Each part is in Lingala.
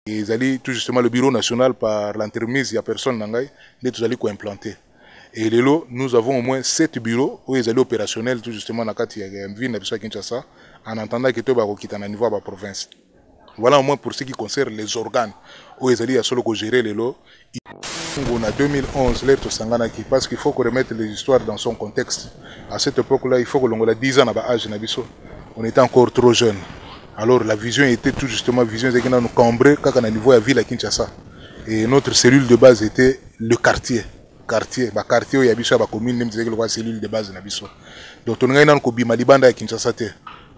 Ils allaient tout justement le bureau national par l'intermise, il n'y a personne nangai, nous allons implanter. Et là, nous avons au moins 7 bureaux où ils allaient opérationnels tout justement dans la ville de Kinshasa, en entendant que tout va quitter à niveau de la province. Voilà au moins pour ce qui concerne les organes où ils allaient solo gérer les lots. On a 2011 l'être sanganaki parce qu'il faut remettre les histoires dans son contexte. À cette époque-là, il faut que l'on ait 10 ans à l'âge nabiso. On était encore trop jeune. Alors la vision était tout justement vision qui nous cambrer quand on a niveau à ville à Kinshasa. Et notre cellule de base était le quartier. Quartier où il y a la commune, même la cellule de base nabiso. Donc on a un ko bimalibanda à Kinshasa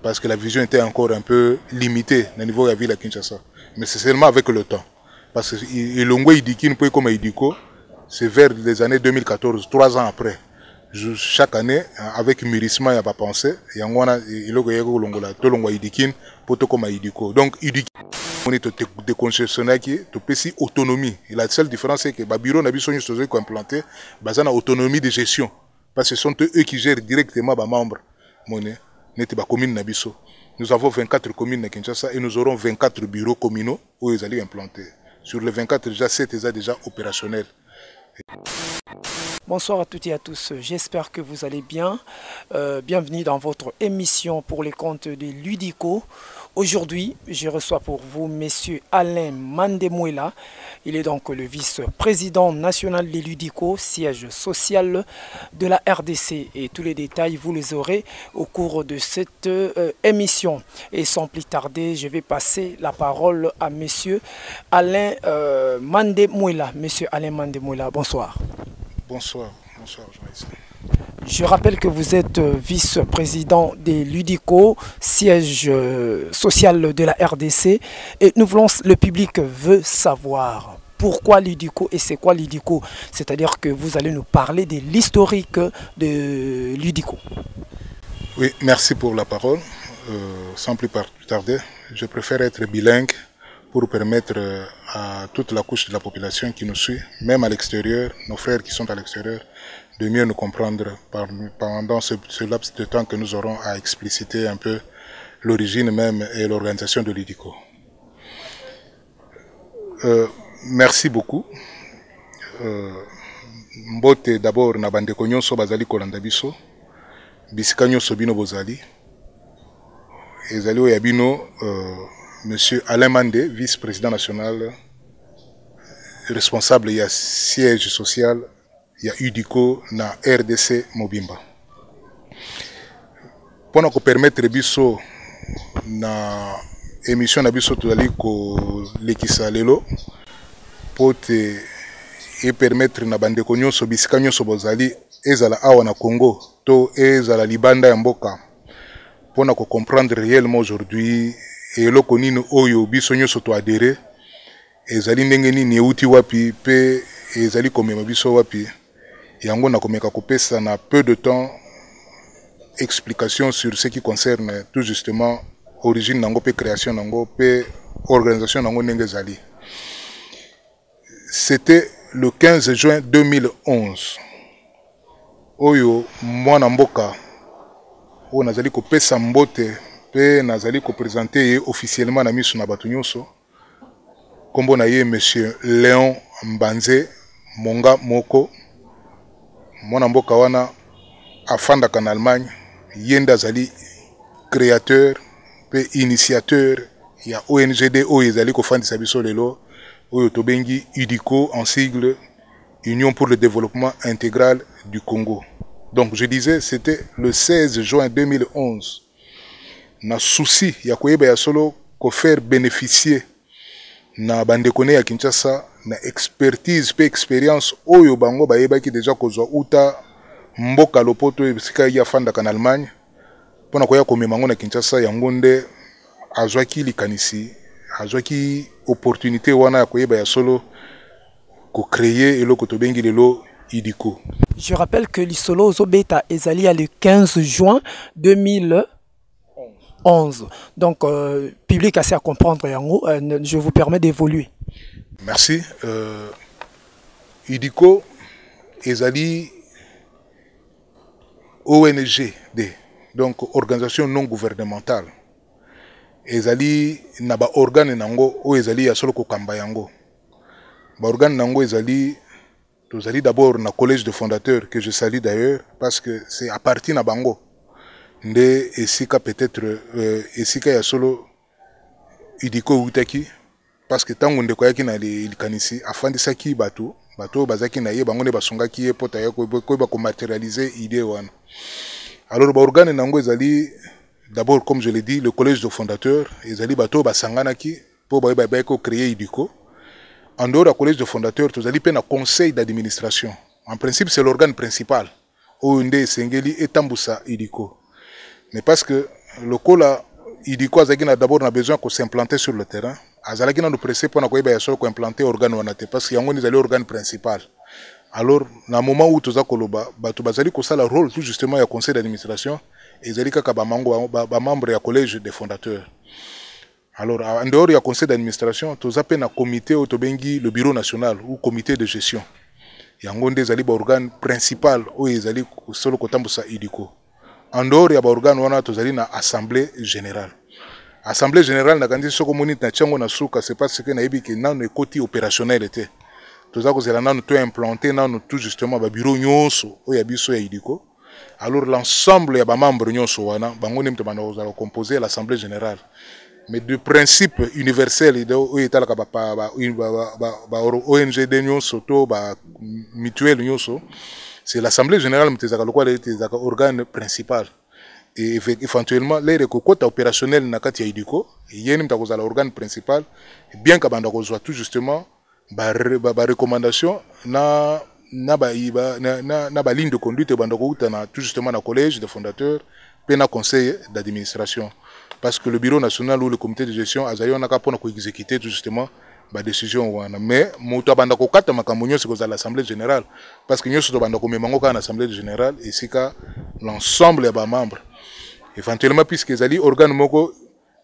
parce que la vision était encore un peu limitée au niveau de la ville à Kinshasa. Mais c'est seulement avec le temps. Parce que Ilongwe Idiki, comme Idiko, c'est vers les années 2014, 3 ans après. Chaque année, avec mûrissement, il n'y a pas pensé. Et on a Idiki pour comme Idiko. Donc Idiki, on est déconcessionné qui est autonomie. Et la seule différence, c'est que le bureau n'a pas besoin implanté, basé sur autonomie de gestion. Parce que ce sont eux qui gèrent directement les membres. Nous avons 24 communes à Kinshasa et nous aurons 24 bureaux communaux où ils allaient implanter. Sur les 24, déjà 7 sont déjà opérationnels. Bonsoir à toutes et à tous, j'espère que vous allez bien. Bienvenue dans votre émission pour les comptes de l'UDICO. Aujourd'hui, je reçois pour vous Monsieur Alain Mandemouela. Il est donc le vice-président national de l'UDICO, siège social de la RDC. Et tous les détails, vous les aurez au cours de cette émission. Et sans plus tarder, je vais passer la parole à Monsieur Alain Mandemouela. Monsieur Alain Mandemouela, bonsoir. Bonsoir, bonsoir, journaliste. Je rappelle que vous êtes vice-président de l'UDICO, siège social de la RDC. Et nous voulons, le public veut savoir pourquoi l'UDICO et c'est quoi l'UDICO. C'est-à-dire que vous allez nous parler de l'historique de l'UDICO. Oui, merci pour la parole. Sans plus tarder, je préfère être bilingue pour permettre à toute la couche de la population qui nous suit, même à l'extérieur, nos frères qui sont à l'extérieur, de mieux nous comprendre pendant ce laps de temps que nous aurons à expliciter un peu l'origine même et l'organisation de l'UDICO. Merci beaucoup. Mbote d'abord na bandeko nyonso bazali kolanda biso, bisika nyonso bino bozali. Ezali oyo bino Monsieur Alain Mandé, vice-président national, responsable, il y a siège social, il y a UDICO na RDC Mobimba. Pour nous permettre biso na émission na biso tozali ko lekisa lelo pour te et permettre na bandeko nyonso bisika nyonso bozali ezala awa na Congo to ezala libanda ya mboka pour nous comprendre réellement aujourd'hui et eloko nini oyo biso nyonso to adhéré ezali ndenge nini euti wapi pe ezali komema biso wapi yango na komeka kopesa na peu de temps explication sur ce qui concerne tout justement origine nango pe création nango pe organisation nango ndenge ezali. C'était le 15 juin 2011 oyo mwana mboka oyo nazali kopesa mbote pe nazali ko présenter officiellement na miso na bato nyonso kombo na ye monsieur Léon Mbanze Monga Moko mwana mboka wana afandaka na Allemagne yenda azali créateur pe initiateur ya ONGD oyo ezali kofandisa biso lelo oyo tobengi UDICO en sigle Union pour le développement intégral du Congo. Donc je disais c'était le 16 juin 2011. Na souci ya koyeba ya solo ko faire bénéficier na bandekone ya Kinshasa na expertise pe expérience oyo bango bayeba ki déjà kozwa uta mboka lopoto esika ya fanda kan Allemagne pona koya komema ngo na Kinshasa yango nde azwaki likanisi azwaki opportunité wana ya koyeba ya solo ko créer eloko to bengi lelo UDICO. Je rappelle que l'Isolo Zobeta ezali le 15 juin 2011. Donc, public assez à comprendre, je vous permets d'évoluer. Merci. UDICO ezali ONG, donc organisation non gouvernementale. ezali na ba organe nango o ezali ya solo ko kamba yango. Ba organe nango ezali tozali d'abord na collège de fondateurs que je salue d'ailleurs parce que c'est à partir na bango nde esika peut-être esika ya solo idiko utaki parce que tango ndeko yaki na likanisi afandisaki bato bazaki na ye bango ne basongaki ye pota ya ko ba matérialiser idée wana. Alors ba organe nango ezali d'abord comme je l'ai dit le collège de fondateurs ezali bato basanganaki po ba ko créer idiko. En dehors du collège de fondateurs, tu as un conseil d'administration. En principe, c'est l'organe principal. OND, Sengeli et Tamboussa Idiko. Mais parce que le cola Idiko a d'abord besoin de s'implanter sur le terrain. Azalaki nous presser pour nous implanter l'organe parce qu'il y a un organe principal. Alors, dans le moment où tu as koloba, tu as le rôle tout justement du conseil d'administration et tu as membre du collège des fondateurs. Alors, en dehors du conseil d'administration, tu as un comité autobengi le bureau national ou comité de gestion. Il y a un organe principal où il y a un idiko. En dehors du organe, tu as une assemblée générale. Assemblée générale, c'est parce que nous avons un côté opérationnel. Tu as implanté tout justement le bureau où il y a idiko. Alors, l'ensemble des membres sont composés à l'assemblée générale. Mais de principe universel, ONG soto mutuelle c'est l'assemblée générale qui est l'organe principal. Et éventuellement, les recours opérationnels nakati ya idiko, yeni mtakoza l'organe principal, bien qu'abanda kozwa tout justement ba recommandation na ligne de conduite banda kouta na tout justement na collège de fondateurs, pe na conseil d'administration. Parce que le bureau national ou le comité de gestion a exécuter justement la décision. Mais mouta banda ko kata makambo c'est l'assemblée générale parce que nous sommes dans l'assemblée générale et c'est l'ensemble des membres. Éventuellement puisque les organes moko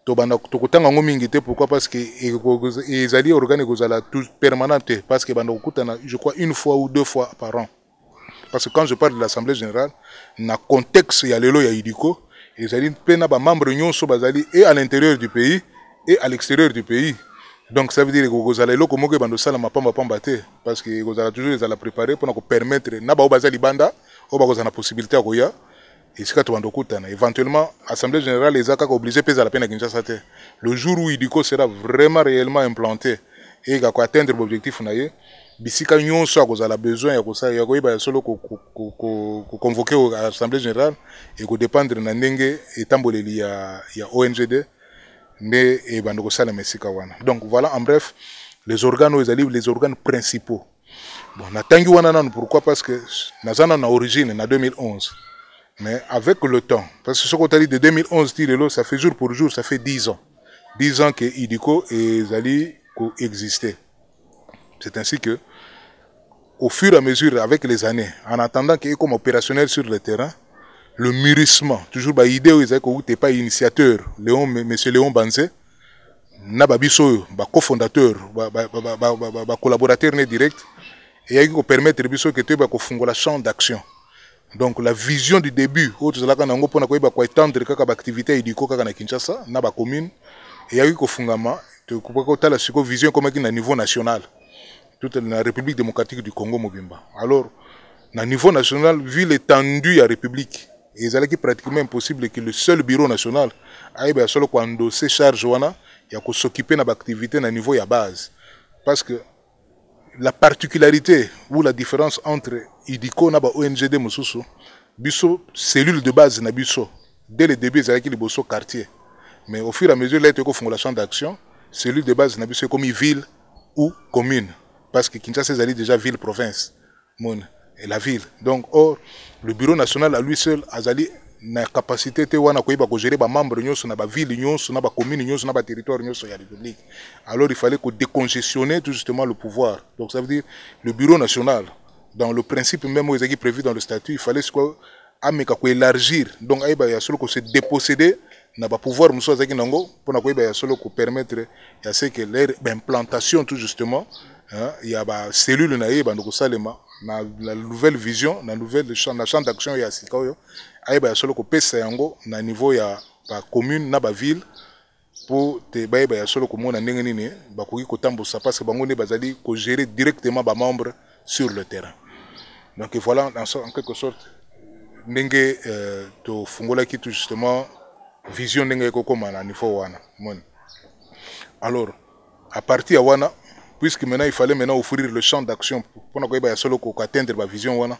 to banda to kutanga ngomingité pourquoi parce que les organes gozala tout permanente parce que banda kutana je crois une fois ou deux fois par an. Parce que quand je parle de l'assemblée générale, na contexte ya lelo ya idiko et ça dit membres et à l'intérieur du pays et à l'extérieur du pays. Donc ça veut dire que vous allez là comme que bando sala mapamba pambate parce que vous allez toujours les aller préparer pour nous permettre na ba bazali banda o ba la possibilité akoya et c'est quand bando kutana éventuellement assemblée générale les aka obligé pesa la peine à Kinshasa. Le jour où Idiko sera vraiment réellement implanté et qu'il atteindre l'objectif naie bisika nyonso akozala besoin ya kosa ya koyeba solo ko convoquer à l'assemblée générale et ko dépendre na ndenge etamboleli ya ONGD mais et bandoko sala mesika wana. Donc voilà en bref les organes les organes principaux. Bon na tangi wana nan pourquoi parce que nazana na origine na 2011 mais avec le temps parce que ce qu'on t'a dit de 2011 tirelo ça fait jour pour jour ça fait 10 ans. 10 ans que Idiko et Zali existaient. C'est ainsi que, au fur et à mesure, avec les années, en attendant qu'il y ait comme opérationnel sur le terrain, le mûrissement, toujours bah idée où tu n'es pas initiateur, monsieur Léon Banzé, Nababiso, cofondateur, collaborateur direct, et il permettre que tu aies la champ d'action. Donc la vision du début, où tu as étendre l'activité du Kinshasa, na commune, et il y a eu une vision comme à niveau national. Toute la République démocratique du Congo Mobimba. Alors, à niveau national, vu l'étendue de la République, il est pratiquement impossible que le seul bureau national ait endossé charge et s'occuper de l'activité à niveau de base. Parce que la particularité ou la différence entre IDICO et ONGD Mosusu, biso cellule de base na biso. Dès le début, il y a le quartier. Mais au fur et à mesure, il y a la champ d'action, cellule de base na biso comme ville ou commune. Parce que Kinshasa est déjà ville-province, et la ville. Donc, or, le bureau national à lui seul a la capacité de gérer les membres de la ville, de la commune, de la territoire de la République. Alors, il fallait décongestionner tout justement le pouvoir. Donc, ça veut dire le bureau national, dans le principe même où il est prévu dans le statut, il fallait élargir. Donc, il fallait se déposséder na ba pouvoir muso zaki nango pona ko ba solo ko permettre ya ce que l'implantation tout justement il y a ba cellule na yeba ndoko salema na la nouvelle vision na nouvelle champ d'action ya sika yo ayeba solo ko pesa yango na niveau ya ba commune na ba ville pour te baye ba solo ko mona ndenge nini ba ko kotambosa parce que bango ne bazali ko gérer directement ba membres sur le terrain. Donc voilà en quelque sorte ndenge to fungola ki tout justement vision ndenge ko koma na niveau wana mon. Alors à partir de wana, puisque maintenant il fallait maintenant offrir le champ d'action pour na ko ba solo ko atteindre ba vision wana,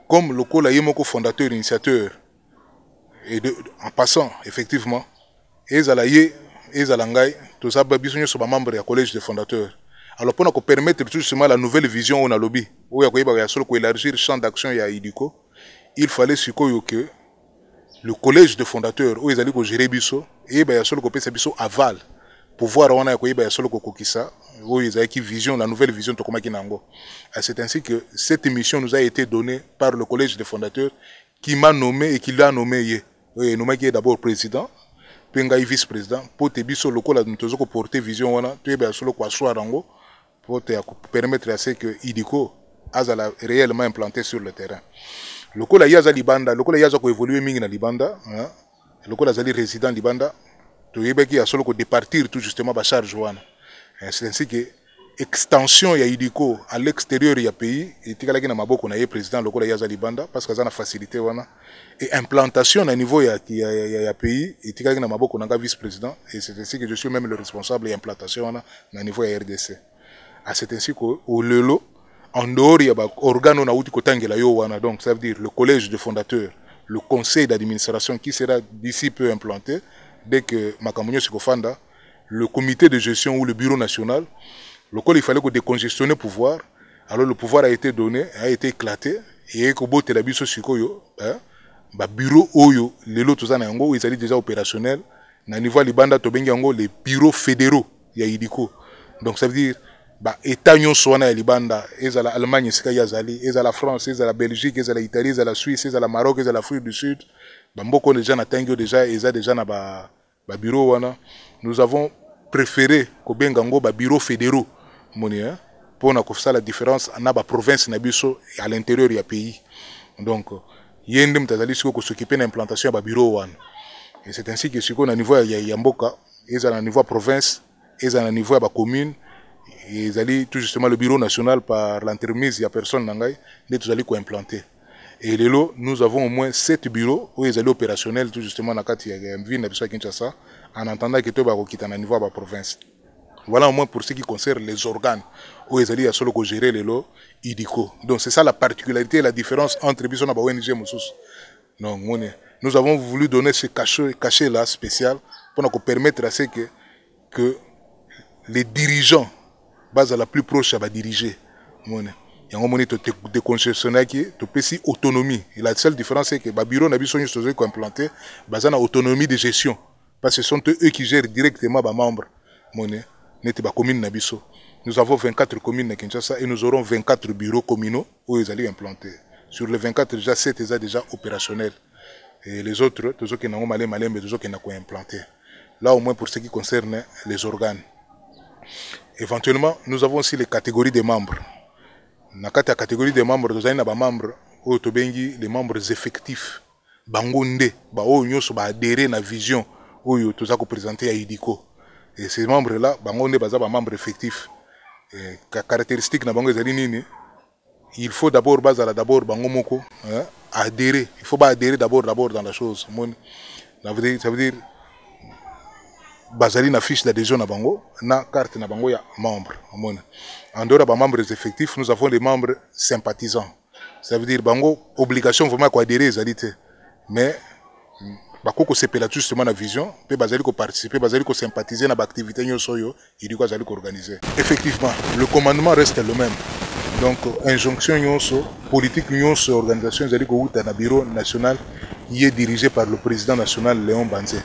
comme le Kola Yemoko fondateur initiateur et en passant effectivement ezalaye ezalangai tout ça babisonyo sur membre du collège des fondateurs. Alors pour nous permettre tout justement la nouvelle vision on a lobby où il y a solo ko élargir le champ d'action ya Idiko, il fallait sikoyo que le collège des fondateurs où ils allaient ko gérer biso et ba solo ko pesa biso aval pouvoir on a ko ba solo ko kokisa où ils avaient qui vision la nouvelle vision to koma kinango. C'est ainsi que cette émission nous a été donnée par le collège des fondateurs qui m'a nommé et qui l'a nommé yé. Oui, nommé qui est d'abord président pengai vice-président pour te biso lokola nous ko porter vision wana tu eba solo ko aswa rango pour te permettre à ce que Idiko azala réellement implanté sur le terrain. Lokola yaza libanda lokola yaza ko évoluer mingi na libanda lokola zali résident libanda to yebeki ya solo ko départir tout justement ba charge wana. C'est ainsi que extension ya Idiko à l'extérieur du pays et tikala na maboko na ye président lokola yaza libanda parce que ça na facilité wana et implantation à niveau ya pays et tikala na maboko na vice-président et c'est ainsi que je suis même le responsable de l'implantation na niveau ya RDC. C'est ainsi que au lelo en dehors ya ba organo na uti kotangela yo wana, donc ça veut dire le collège de fondateurs, le conseil d'administration qui sera d'ici peu implanté dès que makamunyo sikofanda, le comité de gestion ou le bureau national. Le il fallait que décongestionner le pouvoir. Alors le pouvoir a été donné, a été éclaté. Et que bote la biso sikoyo, ba bureau oyo, les lots tous anango, ils allaient déjà opérationnels. Na niveau libanda to bengi ango les bureaux fédéraux ya Idiko. Donc ça veut dire ba état nyon soana ya libanda, ezala Allemagne sika yazali, ezala France, ezala Belgique, ezala Italie, ezala Suisse, ezala Maroc, ezala Afrique du Sud. Ba mboko déjà na tangyo déjà, eza déjà na ba bureau wana. Nous avons préféré ko benga ngo ba bureaux fédéraux. Pour faire la différence dans la province à l'intérieur du pays. Donc, il y a des gens qui s'occupent de l'implantation du bureau. Et c'est ainsi que si on a niveau de Yamboka, ils ont un niveau de province, ils ont un niveau de commune, ils ont tout justement le bureau national par l'entremise, il y a personne qui ont implanté. Et là, nous avons au moins 7 bureaux où ils sont opérationnels tout justement dans la ville de Kinshasa, en attendant que tout soit au niveau de la province. Voilà au moins pour ce qui concerne les organes où ils allaient solo gérer les lots Idiko. Donc c'est ça la particularité et la différence entre Bisson et ONG Moussous. Donc nous avons voulu donner ce cachet là spécial pour nous permettre à ce que les dirigeants base à la plus proche à diriger. Il y a un moment de concessionnaire qui est autonomie. Et la seule différence c'est que le bureau n'a pas été implanté basé sur autonomie de gestion. Parce que ce sont eux qui gèrent directement les membres. Nous avons 24 communes à Kinshasa et nous aurons 24 bureaux communaux où ils allaient implanter. Sur les 24, déjà 7 sont déjà opérationnels. Et les autres, tous ceux qui n'ont pas malin, mais tous ceux qui n'ont pas implanté. Là au moins pour ce qui concerne les organes. Éventuellement, nous avons aussi les catégories des membres. Dans la catégorie des membres, nous avons des membres les membres effectifs. Bangonde, nous avons adhéré à la vision où nous avons présenté à Idiko. Et ces membres-là, ils sont des membres effectifs. La caractéristique de il faut d'abord adhérer. Il faut adhérer d'abord dans la chose. Ça veut dire bazali na fiche d'adhésion na bango, na carte na bango ya membre. En dehors des membres effectifs, nous avons les membres sympathisants. Ça veut dire bango obligation vraiment quoi adhérer mais bakoko sepela justement la vision pe bazali ko participer bazali ko sympathiser na activité nyoso yo il ko bazali ko organiser. Effectivement le commandement reste le même, donc injonction nyoso politique nyoso organisation bazali ko uta na bureau national qui est dirigé par le président national Léon Banzé.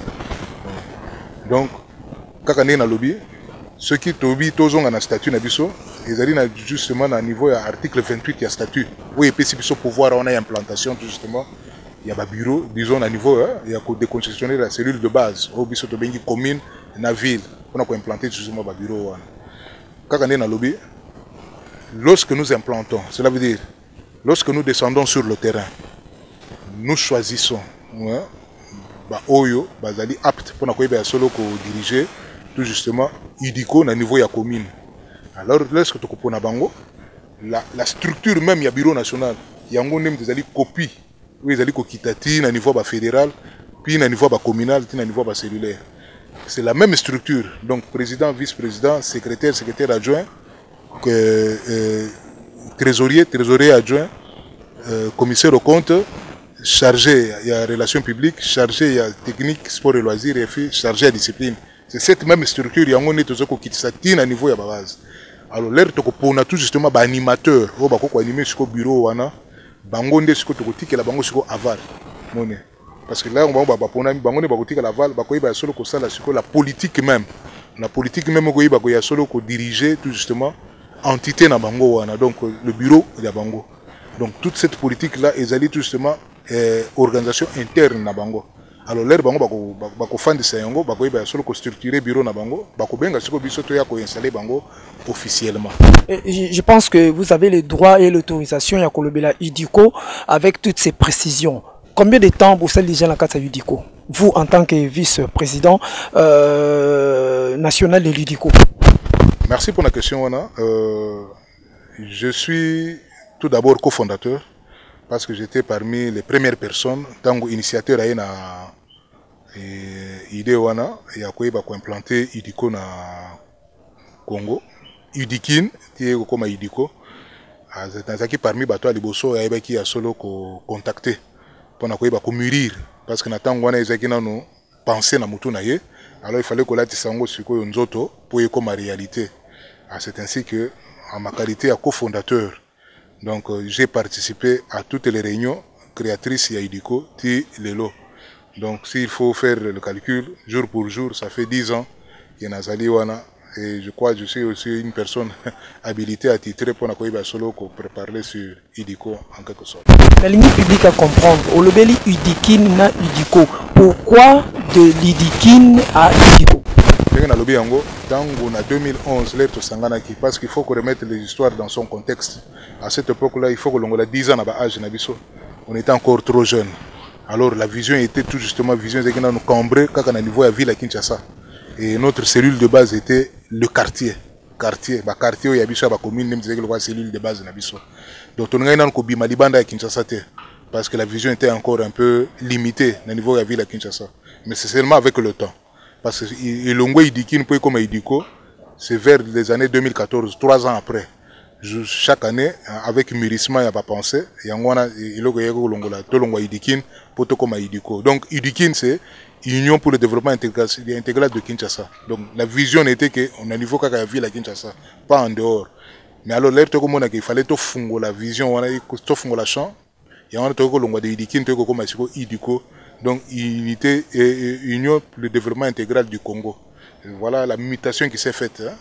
Donc kaka ndenge na lobby ceux qui tobi tozonga na statut na biso ezali na justement na niveau ya article 28 ya statut où epesi biso pouvoir on a implantation justement. Il y a un bureau, disons, à niveau, il y a décongestionner la cellule de base, au biso de bengi commune, na ville, on a implanté justement un bureau. Quand on est dans le lobby, lorsque nous implantons, cela veut dire, lorsque nous descendons sur le terrain, nous choisissons ba oyo bazali apte pour na koyeba solo ko diriger tout justement UDICO na niveau ya commune. Alors lorsque tu kopona bango la structure même ya bureau national yango nem des copie où ils allaient kokitati na niveau ba fédéral puis na niveau ba communal puis na niveau ba cellulaire. C'est la même structure, donc président, vice-président, secrétaire, secrétaire adjoint, trésorier adjoint, commissaire au compte, chargé il y a relations publiques, chargé il y a technique, sport et loisirs et puis chargé à discipline. C'est cette même structure yango ne tozo ko kitati na niveau ya ba base. Alors l'air to ko pona tout justement ba animateur, o ba ko animer sur bureau wana, bango nde siko to ko tikela bango siko aval. Moné. Parce que là, on va la politique même. La politique même, on va solo diriger tout justement entité na bango wana, donc le bureau de bango. Donc toute cette politique là, ils allaient tout justement organisation interne na bango. Alors l'air bango bako fan de sayango, bako iba solo structurer bureau na bango, bako benga siko biso to ya ko installer bango officiellement. Je pense que vous avez le droit et l'autorisation ya kolobela UDICO avec toutes ces précisions. Combien de temps vous êtes déjà dans la carte UDICO? Vous, en tant que vice-président national de l'UDICO. Merci pour la question, Anna. Je suis tout d'abord cofondateur parce que j'étais parmi les premières personnes, tango initiateur à une idée Wana, et à quoi il va implanter UDICO na Congo. UDIKIN, qui est comme UDICO. C'est parmi bateau à Liboso et qui a solo contacté. Pour mûrir parce que natang wana ezaki nano penser na mutu na ye, alors il fallait que la tisango siko nzoto pour y comme réalité. C'est ainsi que en ma qualité de cofondateur, donc j'ai participé à toutes les réunions créatrices ya UDICO ti lelo. Donc s'il faut faire le calcul jour pour jour, ça fait 10 ans que nazali wana. Et je crois que je suis aussi une personne habilitée à titrer pour solo pour préparer sur UDICO en quelque sorte. La ligne publique à comprendre, au lobeli UDIKIN na UDICO. Pourquoi de l'UDIKIN à UDICO? En 2011, parce qu'il faut qu'on remette les histoires dans son contexte. À cette époque-là, il faut que l'on ait 10 ans à l'âge. On était encore trop jeune. Alors la vision était tout justement vision de nous cambrer quand on a niveau à ville à Kinshasa. Et notre cellule de base était le quartier. Quartier où il y a la commune, même la cellule de base. Donc on a eu Malibanda à Kinshasa parce que la vision était encore un peu limitée au niveau de la ville à Kinshasa. Mais c'est seulement avec le temps. Parce que Ilongwe Idiki, comme Idiko, c'est vers les années 2014, 3 ans après. Chaque année, avec mûrissement, il n'y a pas pensé. Il y a un Idikin pour tout comme Idiko. Donc Idikin, c'est Union pour le développement intégral de Kinshasa. Donc la vision était qu'on a niveau de la ville à Kinshasa, pas en dehors. Mais alors l'air qu'il fallait tout fungo la vision, on a tout fungo la champ. Il y a un truc de Idikin, comme Idiko. Donc unité et Union pour le développement intégral du Congo. Et voilà la mutation qui s'est faite. Hein,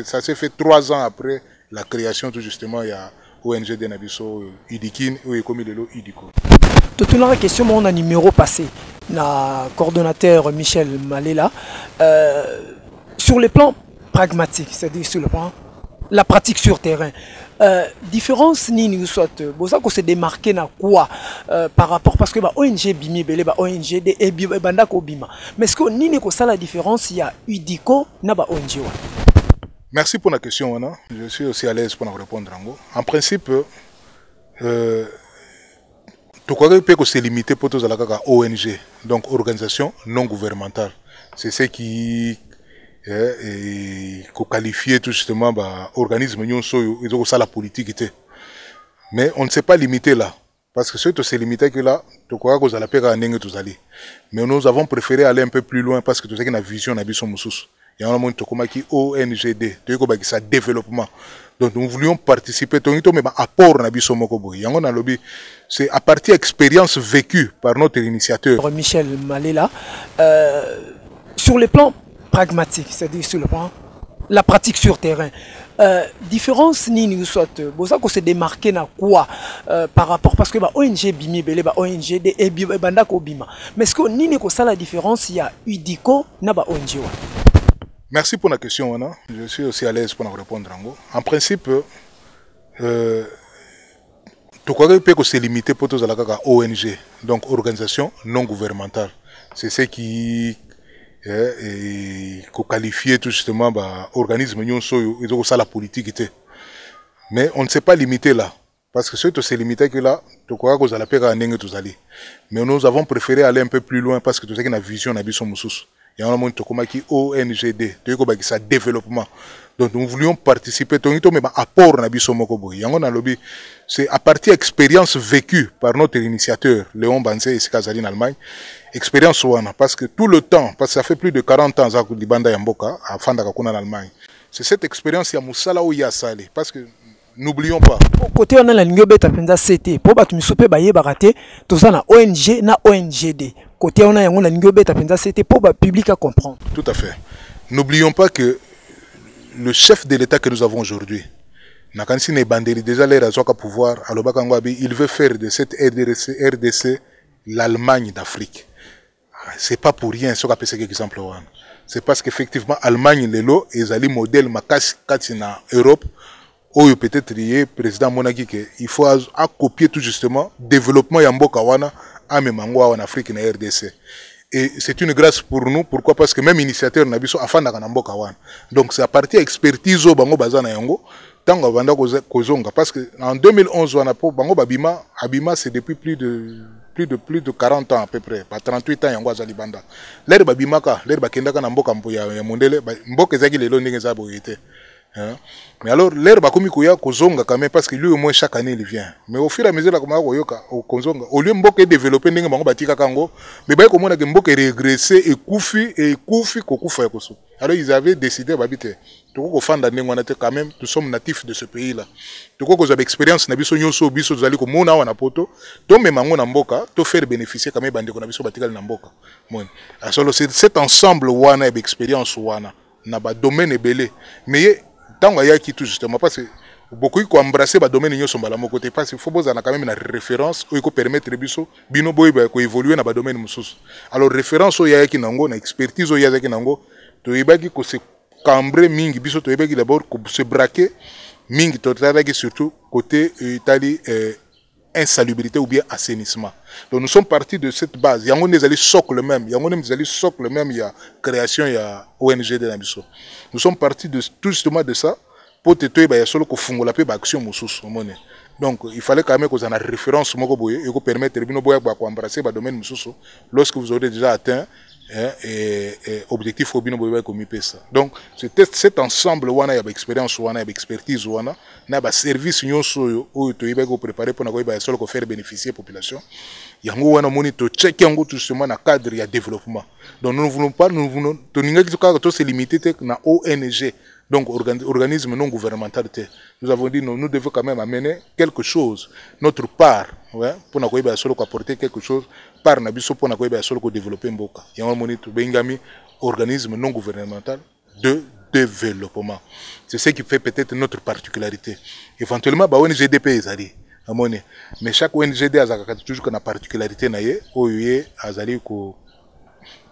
ça s'est fait 3 ans après la création tout justement il y a ONG de Nabiso Idikin ou comme le UDICO. Toute une question mon numéro passé na coordonnateur Michel Malela sur le plan pragmatique, c'est-à-dire sur le plan la pratique sur terrain. Différence ni soit boza ko se démarquer na quoi par rapport parce que ba ONG bimi belé ba ONG de banda ko bima. Mais est-ce que ni ko ça la différence il y a UDICO na ba ONG wa? Merci pour la question, Anna. Je suis aussi à l'aise pour en répondre. En principe, tout ce qui est limité pour tous les ONG, donc organisation non gouvernementale. C'est ce qui, le langage idiki, il y a organisation non gouvernementale. Donc organisation non gouvernementale. C'est ce qui, le langage idiki, il y a organisation non gouvernementale. C'est ce qui, le langage idiki, il y a organisation non gouvernementale. C'est ce qui, le langage idiki, il y a organisation non gouvernementale. C'est ce qui qualifié tout justement organisme ils ont ça la politique. Mais on ne s'est pas limité là. Parce que ce qui s'est limité que là, tu crois que vous allez faire un tous allez. Mais nous avons préféré aller un peu plus loin parce que tu sais qu'il y a une vision na biso mususu. Il y a un monde qui ONGD, tu sais que ça développement. Donc nous voulions participer mais apport na biso moko boy. Yango na lobby, c'est à partir d'expériences vécues par notre initiateur Michel Malela sur le plan pragmatique, c'est-à-dire sur le plan la pratique sur terrain. Différence ni soit boza ko se démarquer na quoi par rapport parce que ba ONG bimi belé ba ONG de banda ko bima. Mais est-ce que ni ko ça la différence il y a UDICO na ba ONG wa? Merci pour la question, Anna. Je suis aussi à l'aise pour en répondre. En principe, tout ce qui est limité pour tous les ONG, donc organisation non gouvernementale. C'est ce qui qualifié tout justement organisme ils ont ça la politique. Mais on ne s'est pas limité là. Parce que ceux qui se limitaient que là, mais nous avons préféré aller un peu plus loin parce que tout ça qui a une vision, il y a un moment qui ONGD, ça développement. Donc nous voulions participer, mais apport c'est à partir d'expérience vécue par notre initiateur, Léon Banzé et Sikazali en Allemagne, expérience parce que tout le temps, parce que ça fait plus de 40 ans que Libanda Yamboka, à Fandakakuna en Allemagne, c'est cette expérience qui a Moussala ou Yassali, parce que n'oublions pas. Côté on a la ligne bête à CT, pour battre une soupe baye baraté, tout ça na ONG na ONGD. Côté on a la ligne bête à CT pour le public à comprendre. Tout à fait. N'oublions pas que le chef de l'État que nous avons aujourd'hui, Nakansi Nebandeli, déjà les raisons à pouvoir, il veut faire de cette RDC l'Allemagne d'Afrique. C'est pas pour rien ce qu'on appelle cet exemple. C'est parce qu'effectivement, l'Allemagne, est un modèle en Europe, où peut-être le président Monaki, il faut copier tout justement le développement Yamboka wana en Afrique et en RDC. Et c'est une grâce pour nous. Pourquoi? Parce que même initiateur Nabiso afin d'Amboka wana. Donc c'est à partir de l'expertise au Bango Bazana Yango. Parce que en 2011, on a Bango Babima, Abima c'est depuis plus de 40 ans à peu près, pas 38 ans Yango Azalibanda. L'air Babimaka, l'air Bakendaka Namboka Mpoya Mondele, Mboka Zagi Lelo Ninga Boyete. Mais alors, l'air va comme Kozonga quand même, parce que lui au moins chaque année il vient. Mais au fur et à mesure, au lieu de développer, mais comme on a régressé et Koufi, alors ils avaient décidé d'habiter. Quand même, nous sommes natifs de ce pays-là. Nous avons l'expérience, nous avons biso zali ko mona wana poto, to me mango na mboka, to faire bénéficier quand même bande ko na biso batikal na mboka. Alors c'est cet ensemble wana et expérience wana na ba domaine belé. Mais tant qu'il y a qui tout justement parce que beaucoup qui embrasser ba domaine nyo sombala mo côté parce qu'il faut besoin quand même une référence ou ko permettre biso bino boy ba ko évoluer na ba domaine mususu. Alors référence o ya ki nango na expertise o ya ki nango to ibaki ko se cambré mingi biso to ibaki d'abord ko se braquer mingi to travailler surtout côté Italie insalubrité ou bien assainissement. Donc nous sommes partis de cette base. Yango des allés socle même. Yango des allés socle même. Il y a création, il y a ONG de la mission. Nous sommes partis de tout justement de ça pour te tuer. Il y a seulement qu'on fonde la paix, action moussous. Donc il fallait quand même qu'on ait une référence moko boye et qu'on permette de bino boya embrasser le domaine moussous lorsque vous aurez déjà atteint objectif au bino boya comme ça. Donc c'était cet ensemble wana ya expérience wana ya expertise wana na ba service nyonso o to iba ko préparer pour na ko iba solo ko faire bénéficier population. Yango wana moni to check yango tout justement na cadre ya développement. Donc nous ne voulons pas to ninga ki to se limiter na ONG. Donc, organisme non gouvernemental. Nous avons dit, nous devons quand même amener quelque chose, notre part, ouais, pour nous apporter quelque chose, par Nabiso pour nous développer Mboka. Il y a un moniteur, organisme non gouvernemental de développement. C'est ce qui fait peut-être notre particularité. Éventuellement, ONG DP, mais chaque ONG a toujours une particularité,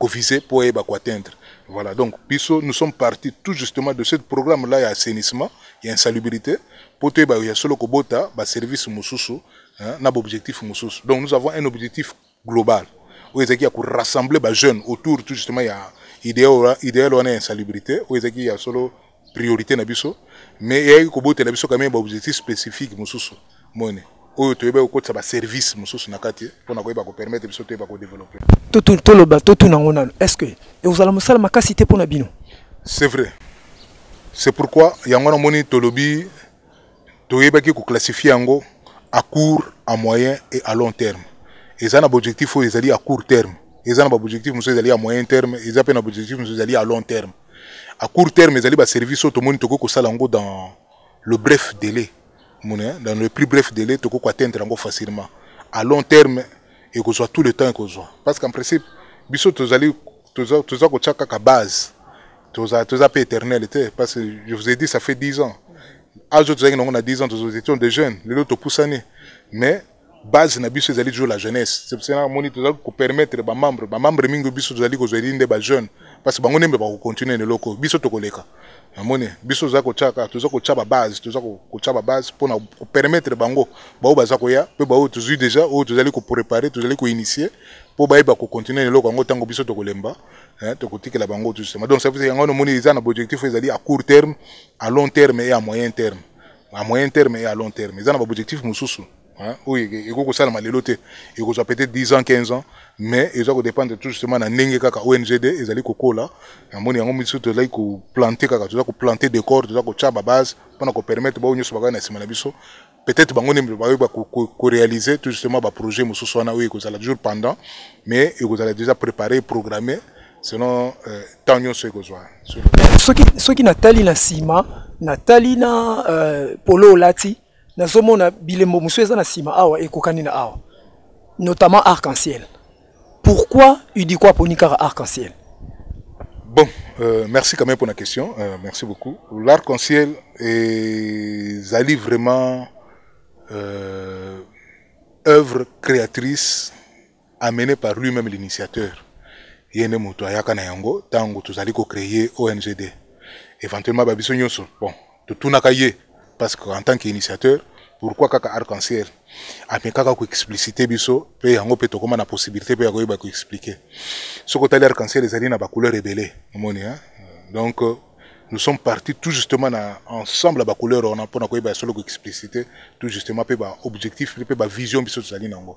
viser pour atteindre. Voilà, donc nous sommes partis tout justement de ce programme-là, il y a assainissement, il y a insalubrité, pour il y a solo kobota, service mususu, n'a objectif mususu. Donc nous avons un objectif global, où il y a rassembler les jeunes autour, tout justement, il y a idéal ou insalubrité, où il y a solo priorité nabiso, mais il y a kobota nabiso quand même un objectif spécifique mususu, monnaie. Oyo toyeba ko kotsa ba service mususu nakati pona ko ba ko permettre biso toyeba ko développer. Tout loba tout nangonano. Est-ce que vous allez me saler ma capacité pour na bino? C'est vrai. C'est pourquoi yango na moni tolobi toyeba ki ko classifier yango à court, à moyen et à long terme. Et ça na objectif faut ezali à court terme. Et ça na objectif mususu ezali à moyen terme, et ça pe na objectif mususu ezali à long terme. À court terme ezali ba service auto moni toko ko sala yango dans le bref délai. Dans le plus bref délai, tu peux atteindre facilement. À long terme, et que soit tout le temps que soit. Parce qu'en principe, biso tu as une base, tu as pas éternalité. Parce que je vous ai dit, ça fait 10 ans. À aujourd'hui, on a 10 ans, nous étions des jeunes, les autres poussent année. Mais base na biso ezali toujours la jeunesse. C'est pour ça que permettre aux membres mingi biso ezali ko zoeli des jeunes. Parce que bango nembe ba continuer le loko biso to koleka. Amone biso za ko chaka tuza ko chaba base pour permettre bango ba baza ko ya pe ba tuzu déjà o tuzali ko préparer tuzali ko initier pour baïba ko continuer le loco tango biso to kolemba to kotiki la bango tout justement. Donc ça veut dire ngo no moni ils ont un objectif ils à court terme, à long terme et à moyen terme. À moyen terme et à long terme. Ils ont un objectif mususu. Oui, il faut que ça le loté. Il faut peut-être 10 ans, 15 ans, mais ils ont dépendre tout justement de n'engé kaka ONGD, ils allaient coco là. À mon yango misu to lai ko planter kaka, tu dois planter des corps, tu dois ko chaba base, pour qu'on permettre ba onyo sobaga na simana biso. Peut-être bango ne ba ko réaliser tout justement ba projet mususu wana oui ko ça la jour pendant, mais ils vous allez déjà préparer, programmer. Sinon tant nyo so ko zo. Ceux qui natali na sima, natali na polo lati. Nazomona bilembo musweza na sima awa ekokani na awa. Notamment arc-en-ciel. Pourquoi il dit quoi pour Nikara arc-en-ciel? Bon, merci quand même pour la question. Merci beaucoup. L'arc-en-ciel est Zali vraiment œuvre créatrice amenée par lui-même l'initiateur. Yene moto ayaka na yango tango tozali ko créer ONGD. Éventuellement babiso nyonso. Bon, tout na kaye parce qu'en tant qu'initiateur, pourquoi kaka arc-en-ciel? Mais kaka ko expliciter biso pe yango pe to koma na possibilité pe yako ba ko expliquer. Ce côté arc-en-ciel les alliés na ba couleur rebelle, moni hein. Donc nous sommes partis tout justement ensemble ba couleur on a pour na ko ba solo ko expliciter tout justement pe ba objectif pe ba vision biso zali nango.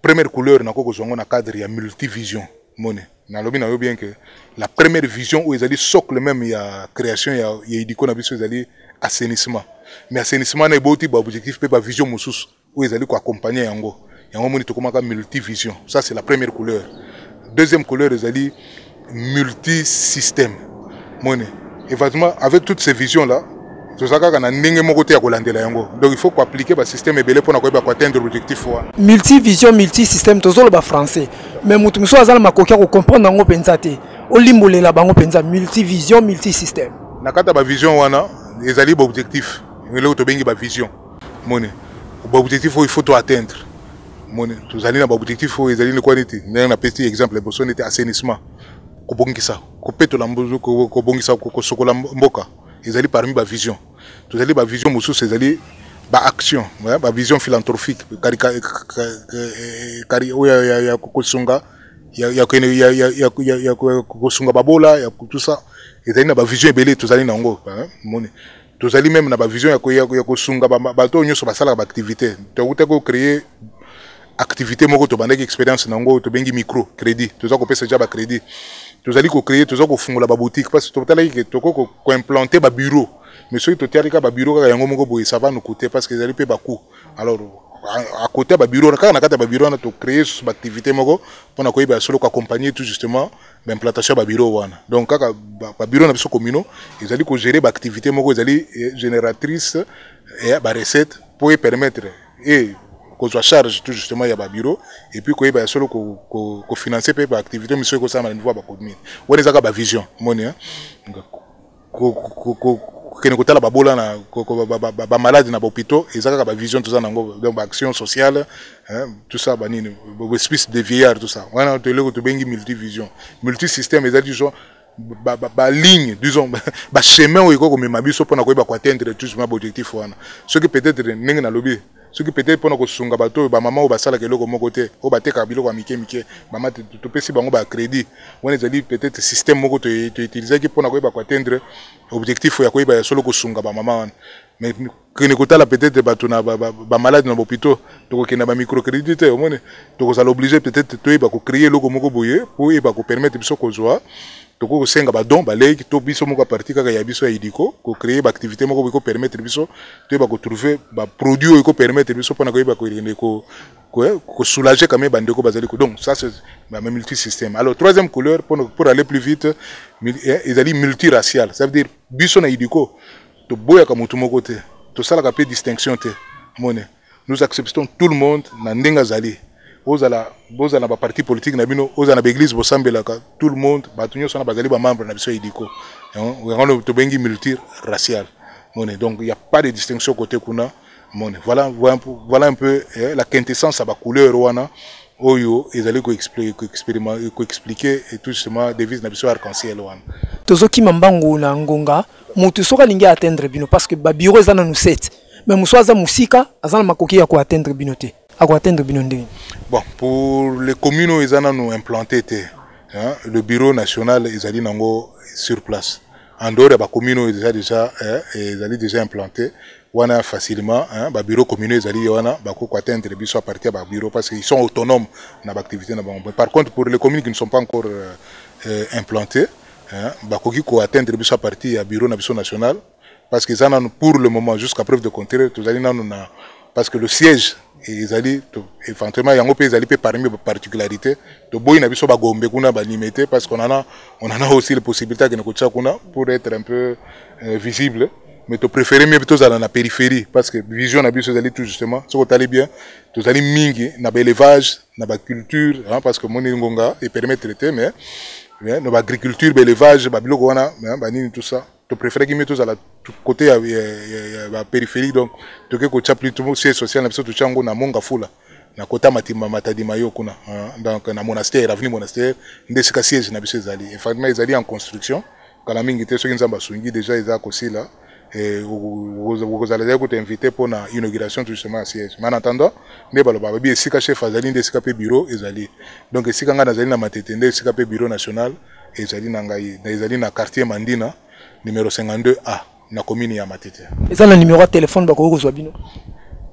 Première couleur na ko zongo na cadre ya multivision, moni. Na lobi na yo bien que la première vision où ils allaient socle même il y a création il y a idiko na biso zali assainissement. Mais assainissement n'est pas objectif, pas vision moussous où ils allaient accompagner yango. Yango moni to komaka multivision. Ça c'est la première couleur. Deuxième couleur ils allaient multisystème. Moni. Évidemment avec toutes ces visions là, tout ça quand on a n'engé mon côté à colandela yango. Donc il faut appliquer le système et belé pour atteindre l'objectif. Multivision, multisystème, tout ça le français. Mais mutumiso azala makokia ko comprendre ngo pensate. Olimbolé la bango pensa multivision, multisystème. Nakata ba vision wana, ils allaient objectif. Mais to bengi ba vision moni ba objectif il faut to atteindre moni tous allez na ba objectif ils allaient quoi niti na petit exemple besoin était assainissement ko bongisa ko peto la mbozo ko bongisa ko sokola mboka ils allaient parmi ba vision tous allez ba vision musu ces allez ba action ba vision philanthropique kari ya kosunga ya kosunga babola ya tout ça ils allaient na ba vision belé tous allez na ngo moni. Tous allez même dans la vision ya kosunga bato nyoso basala ba activité to uta ko créer activité moko to bandaki expérience nango to bengi micro crédit to za ko pesa ja ba crédit tous allez ko créer to za ko fungola ba boutique parce que to tala ki to ko implanter ba bureau mais ceux to tiarika ba bureau ka yango moko boye ça va nous coûter parce que ils allaient payer ba coût alors à côté ba bureau na kata ba bureau na to créer ba activité moko pour na ko ba solo ko accompagner tout justement l'implantation ba bureau wana donc kaka ba bureau na biso communaux ils allaient ko gérer ba activité moko ils allaient génératrice et ba recette pour permettre et qu'on soit charge tout justement ya ba bureau et puis ko ba solo ko financer ba activité monsieur ko ça na niveau ba commune wona zaka ba vision moni hein kene kotala babola na ba malade na hôpitaux ezaka ba vision tout ça nango donc action sociale hein tout ça ba nini hospice de vieillard tout ça wana to leko to bengi multivision multisystème ezali disons ba ligne disons ba chemin où iko ko mema biso pona ko ba ko atteindre tout ce objectif wana ce qui peut-être ninga na lobby ce qui peut-être pona ko sunga bato ba maman ou ba sala keloko moko te o ba teka biloko ya mike mama to pesi bango ba crédit wana ezali peut-être système moko to utiliser ki pona ko ba ko atteindre objectif ya ko ba solo ko sunga ba maman mais kene kotala peut-être bato na ba malade na hôpitaux to ko kena ba microcrédit te au moins to ko ça l'obliger peut-être to ba ko créer loko moko boye pour ba ko permettre biso ko zoa to ko senga ba don ba leki to biso moko parti kaka ya biso ya idiko ko créer ba activité moko ko permettre biso to ba ko trouver ba produit ko permettre biso pona ko ba ko soulager quand même bandeko bazali ko donc ça c'est même multisystème. Alors troisième couleur pour aller plus vite ils allaient multiracial, ça veut dire biso na idiko to boya ka mutu moko te to sala ka pe distinction te mone nous acceptons tout le monde na ndenga zali ozala ba parti politique na bino ozala ba église bosambela ka tout le monde batunyo sona bazali ba membre na biso idiko on to bengi multiracial mone donc il y a pas de distinction côté kuna mone voilà un peu la quintessence à ba couleur wana oyo ezali ko expliquer et tout justement devise na biso arc-en-ciel wana tozoki mambango na ngonga mutu soka lingi atteindre bino parce que ba bureau ezana nous set mais muso aza musika azana makoki ya ko atteindre bino te Bon, pour les communes où ils ont implanté, le bureau national ils allaient sur place. En dehors de la commune où ils allaient déjà implanté, on a facilement le bureau communal ils allaient atteindre à partir du bureau parce qu'ils sont autonomes dans l'activité. Par contre, pour les communes qui ne sont pas encore implantées, ils peuvent atteindre à partir du bureau national parce qu'ils en ont pour le moment jusqu'à preuve de contraire, parce que le siège ils allaient éventuellement ils allaient parmi les particularités de boy na biso ba gombe kuna ba limité parce qu'on en a aussi la possibilité que nous pour être un peu visible, mais tu préférais mieux plutôt dans la périphérie parce que vision na biso allait tout justement ce que allez bien tu allez mingi na élevage na ba culture parce que mon ngonga et permet de traiter mais na agriculture élevage ba biloko wana ba nini tout ça. Je préfère qu'ils mettent tous à la côté la périphérie donc tu que tu as plutôt siège social na biso tu chango na monga fula na kota matima matadi mayo kuna donc na monastère avenue monastère ndesika siège na biso ezali effectivement ils allaient en construction kala mingi te soki nzamba sungi déjà ils a aussi là et vous allez être invité pour la inauguration justement à siège mais en attendant ne baloba babi esika chef azali ndesika pe bureau ezali donc esika nga nazali na matete ndesika pe bureau national ezali na ngai ezali na quartier Mandina numéro 52A, na commune ya Matete. Et ça le numéro de téléphone bako ko zwabino.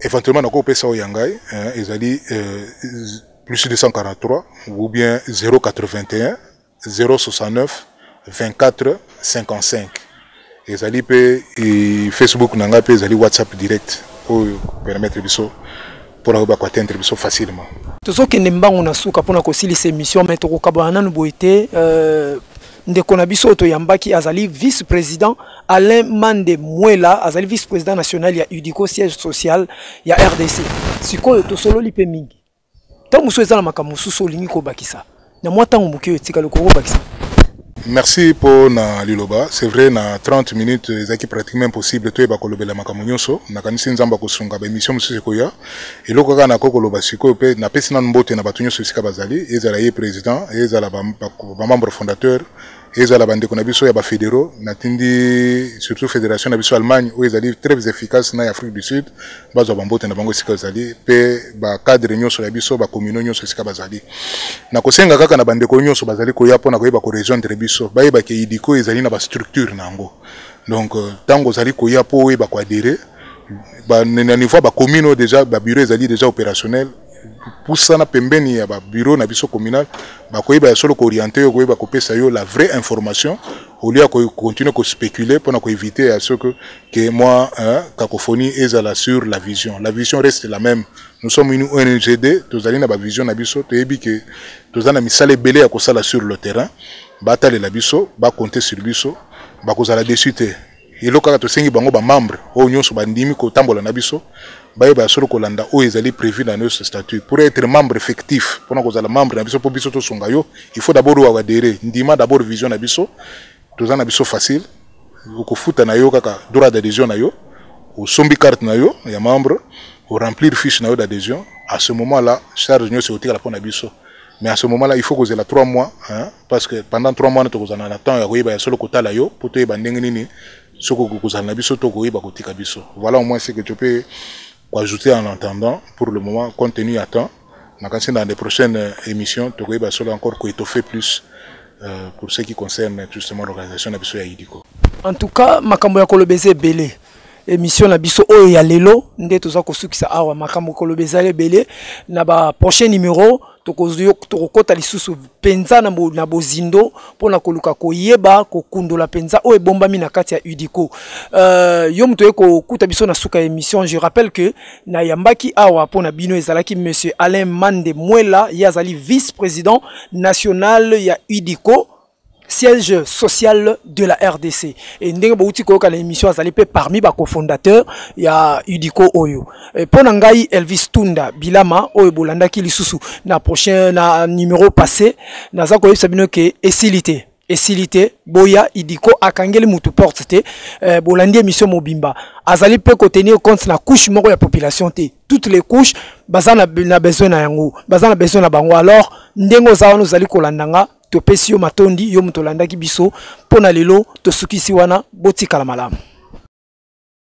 Éventuellement nako pesa o yangai, ezali plus 243 ou bien 081 069 24 55. Ezali pe Facebook nanga pe ezali WhatsApp direct pour permettre biso pour atteindre biso facilement. Tozo kende mbango na suka pona ko silisa émission mais to ko kabana no boité ndeko na biso to yambaki azali vice-président Alain Mande Mwela azali vice-président national ya UDICO siège social ya RDC sikoyo to solo lipe mingi tangu so ezala makambo suso lingi ko bakisa na mwa tangu mukiyo etika ko bakisa. Merci pour na liloba. C'est vrai na 30 minutes ezaki pratiquement impossible to eba kolobela makambo nyonso na kanisi nzamba ko sunga ba émission mususu koya eloko kaka na kokoloba sikoyo pe na pesi na mbote na bato nyonso sika bazali ezala ye président ezala ba membre fondateur ezala bandeko na biso ya ba fédéraux natindi surtout fédération na biso Allemagne où ezali très efficace na Afrique du Sud bazo bambote na bango sika bazali pe ba cadre nyonso ya biso ba communauté nyonso sika bazali na kosenga kaka na bandeko nyonso bazali koya pona koyeba ko rejoindre biso bayeba ke UDICO ezali na ba structure nango donc tango zali koya po oyeba ko adhérer ba na niveau ba commune déjà ba bureau ezali déjà opérationnel pour ça na pembeni ya ba bureau na biso communal ba koyeba ya solo ko orienter ko koyeba ko pesa yo la vraie information au lieu de continuer à spéculer pour éviter à ce que moi cacophonie est sur la vision reste la même. Nous sommes une ONGD tous allons na vision na biso to yebi que tous allons misale belé à kosala sur le terrain batale la biso ba compter sur biso ba kozala dessus te et loka to sengi bango ba membre o nyonso bandimi ko tambola na biso ba solo kolanda o ezali prévu dans notre statut pour être membre effectif pour kozala membre na biso pour biso to songa yo il faut d'abord adhérer ndima d'abord vision na biso tous en biso facile ko futa na yo kaka droit d'adhésion na yo au sombi carte na yo ya membre au remplir fiche na yo d'adhésion à ce moment là charge nyo c'est otika la pona biso mais à ce moment là il faut que la 3 mois parce que pendant 3 mois to kozana na temps ya koyeba ya solo kotala yo pour to yeba ndenge nini soko kozana na biso to koyeba kotika biso voilà au moins ce que tu peux ajouter en attendant pour le moment compte tenu à temps dans les prochaines émissions tu koyeba solo encore ko étoffer plus pour ce qui concerne justement l'organisation de la UDICO. En tout cas, makambo ya kolobeze belé. Émission na biso oyo ya lelo nde toza ko sukisa awa makambo kolobeza le belé na ba prochain numéro tokokota lisusu penza na bozindo pona koluka koyeba kokundola penza oyo ebombami na kati ya UDICO. Yo muto eko kuta biso na suka émission. Je rappelle que na yambaki awa pona bino ezalaki monsieur Alain Mande Mwela yazali vice-président national ya UDICO siège social de la RDC. Et ndenge bauti ko ka l'émission azali pe parmi ba cofondateurs ya UDICO oyo. Pona ngai Elvis Tunda Bilama oyo bolanda ki lisusu na prochain na numéro passé naza ko yebisa bino ke esilité boya UDICO akangeli mutu porte te bolandi émission mobimba azali pe ko tenir compte na couche moko ya population te toutes les couches bazana na besoin na yango bazana besoin na bango alors ndengo za wana zali kolandanga to pesi yo matondi yo muto landaki biso pona lelo to sukisi wana botika la malamu.